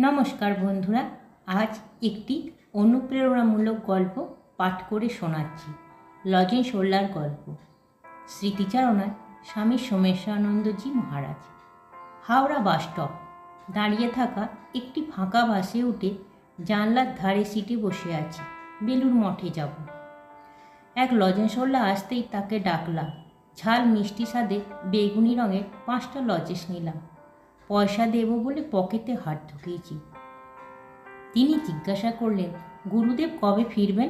নমস্কার বন্ধুরা, আজ একটি অনুপ্রেরণামূলক গল্প পাঠ করে শোনাচ্ছি। লজেন্স ওল্লার গল্প। স্মৃতিচারণায় স্বামী সোমেশানন্দজি মহারাজ। Howrah bus stop. দাঁড়িয়ে থাকা একটি ফাঁকা বাসে উঠে জানলার ধারে সিটে বসে আছি। বেলুড় মঠে যাব। এক লজেন্স ওল্লা আসতেই তাকে ডাকলাম। ঝাল মিষ্টি স্বাদে বেগুনি রঙের 5টা লজেন্স নিলাম। পয়সা দেব বলে পকেটে হাত ঢুকিয়েছি। তিনি জিজ্ঞাসা করলেন, গুরুদেব কবে ফিরবেন?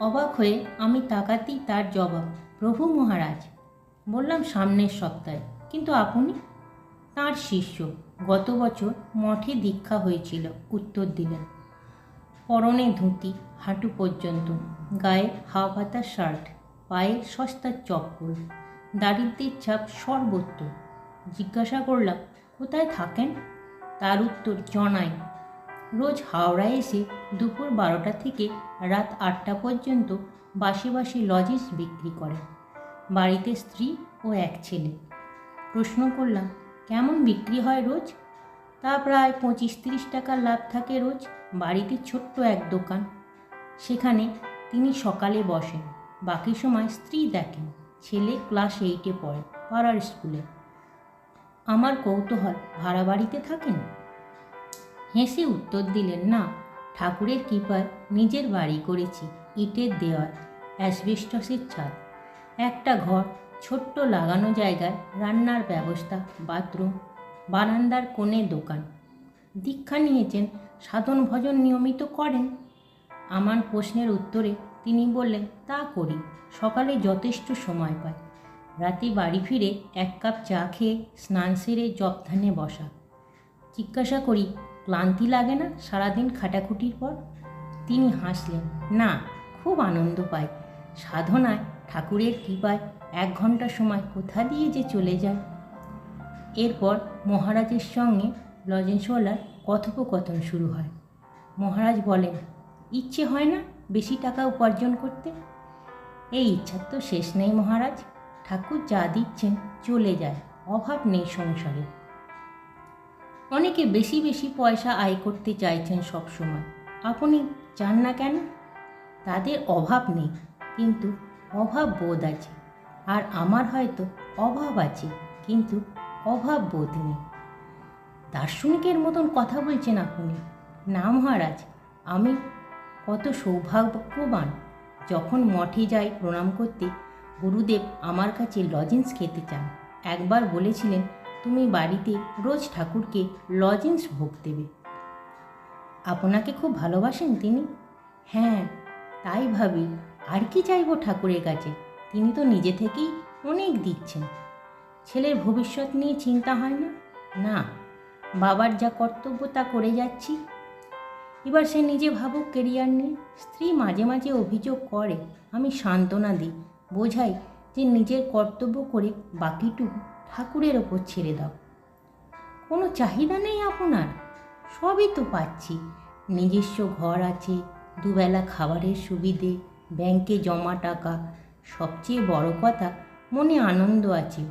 অবাক হয়ে আমি তাকাতেই তার জবাব, প্রভু মহারাজ। বললাম, সামনের সপ্তাহে। কিন্তু আপনি? তাঁর শিষ্য, গত বছর মঠে দীক্ষা হয়েছিল, উত্তর দিলেন। পরনে ধুতি হাঁটু পর্যন্ত, গায়ে হাওয়া পাতা শার্ট, পায়ে সস্তার চপ্পল, দারিদ্র্যের ছাপ সর্বত্র। জিজ্ঞাসা করলাম, কোথায় থাকেন? তার উত্তর, জনাই। রোজ হাওড়ায় এসে দুপুর 12টা থেকে রাত 8টা পর্যন্ত বাসে বাসে লজেন্স বিক্রি করেন। বাড়িতে স্ত্রী ও এক ছেলে। প্রশ্ন করলাম, কেমন বিক্রি হয় রোজ? তা প্রায় 25-30 টাকার লাভ থাকে রোজ। বাড়িতে ছোট্ট এক দোকান, সেখানে তিনি সকালে বসেন, বাকি সময় স্ত্রী দেখেন। ছেলে ক্লাস 8-এ পড়ে, পাড়ার স্কুলে। আমার কৌতূহল, ভাড়া বাড়িতে থাকেন? হেসে উত্তর দিলেন, না, ঠাকুরের কৃপায় নিজের বাড়ি করেছি। ইটের দেওয়াল, অ্যাসবেস্টসের ছাদ, একটা ঘর, ছোট্ট লাগানো জায়গায় রান্নার ব্যবস্থা, বাথরুম, বারান্দার কোণে দোকান। দীক্ষা নিয়েছেন, সাধন ভজন নিয়মিত করেন? আমার প্রশ্নের উত্তরে তিনি বললেন, তা করি, সকালে যথেষ্ট সময় পাই। রাতে বাড়ি ফিরে 1 কাপ চা খেয়ে স্নান সেরে জপধ্যানে বসা। জিজ্ঞাসা করি, ক্লান্তি লাগে না সারাদিন খাটাখুটির পর? তিনি হাসলেন, না, খুব আনন্দ পাই। সাধনায় ঠাকুরের কৃপায় 1 ঘন্টা সময় কোথা দিয়ে যে চলে যায়। এরপর মহারাজের সঙ্গে লজেন্সওয়ালার কথোপকথন শুরু হয়। মহারাজ বলেন, ইচ্ছে হয় না বেশি টাকা উপার্জন করতে? এই ইচ্ছার তো শেষ নেই মহারাজ। ঠাকুর যা দিচ্ছেন চলে যায়, অভাব নেই সংসারে। অনেকে বেশি বেশি পয়সা আয় করতে চাইছেন সব সময়। আপনি চান না কেন? তাদের অভাব নেই, কিন্তু অভাব বোধ আছে। আর আমার হয়তো অভাব আছে, কিন্তু অভাব বোধ নেই। দার্শনিকের মতন কথা বলছেন আপনি। না মহারাজ, আমি কত সৌভাগ্যবান। যখন মঠে যাই প্রণাম করতে, গুরুদেব আমার কাছে লজেন্স খেতে চান। একবার বলেছিলেন, তুমি বাড়িতে রোজ ঠাকুরকে লজেন্স ভোগ দেবে। আপনাকে খুব ভালোবাসেন তিনি? হ্যাঁ, তাই ভাবি, আর কি চাইব ঠাকুরের কাছে? তিনি তো নিজে থেকেই অনেক দিচ্ছেন। ছেলের ভবিষ্যৎ নিয়ে চিন্তা হয় না? না, বাবার যা কর্তব্য তা করে যাচ্ছি। এবার সে নিজে ভাবুক কেরিয়ার নিয়ে। স্ত্রী মাঝে মাঝে অভিযোগ করে, আমি সান্ত্বনা দিই, বোঝাই যে নিজের কর্তব্য করে বাকিটুকু ঠাকুরের ওপর ছেড়ে দাও। কোনো চাহিদা নেই আপনার? সবই তো পাচ্ছি। নিজস্ব ঘর আছে, দুবেলা খাবারের সুবিধে, ব্যাংকে জমা টাকা, সবচেয়ে বড় কথা, মনে আনন্দ আছে,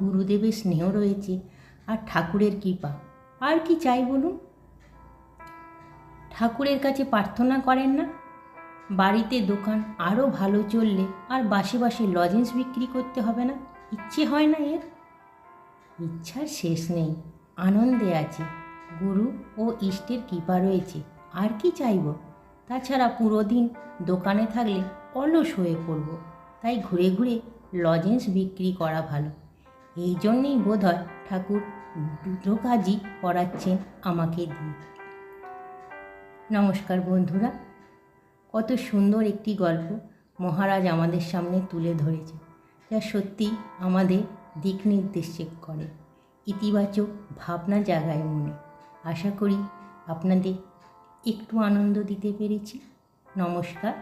গুরুদেবের স্নেহ রয়েছে, আর ঠাকুরের কৃপা। আর কি চাই বলুন? ঠাকুরের কাছে প্রার্থনা করেন না, বাড়িতে দোকান আরও ভালো চললে আর বাসে বাসে লজেন্স বিক্রি করতে হবে না? ইচ্ছে হয় না এর? ইচ্ছার শেষ নেই, আনন্দে আছি, গুরু ও ইষ্টের কৃপা রয়েছে। আর কি চাইব? তাছাড়া পুরো দিন দোকানে থাকলে অলস হয়ে পড়ব। তাই ঘুরে ঘুরে লজেন্স বিক্রি করা ভালো। এই জন্যেই বোধ হয় ঠাকুর দুটো কাজই করাচ্ছেন আমাকে দিয়ে। নমস্কার বন্ধুরা, কত সুন্দর একটি গল্প মহারাজ আমাদের সামনে তুলে ধরেছে, যা সত্যি আমাদের দিক নির্দেশ করে, ইতিবাচক ভাবনা জাগায় মনে। আশা করি আপনাদের একটু আনন্দ দিতে পেরেছি। নমস্কার।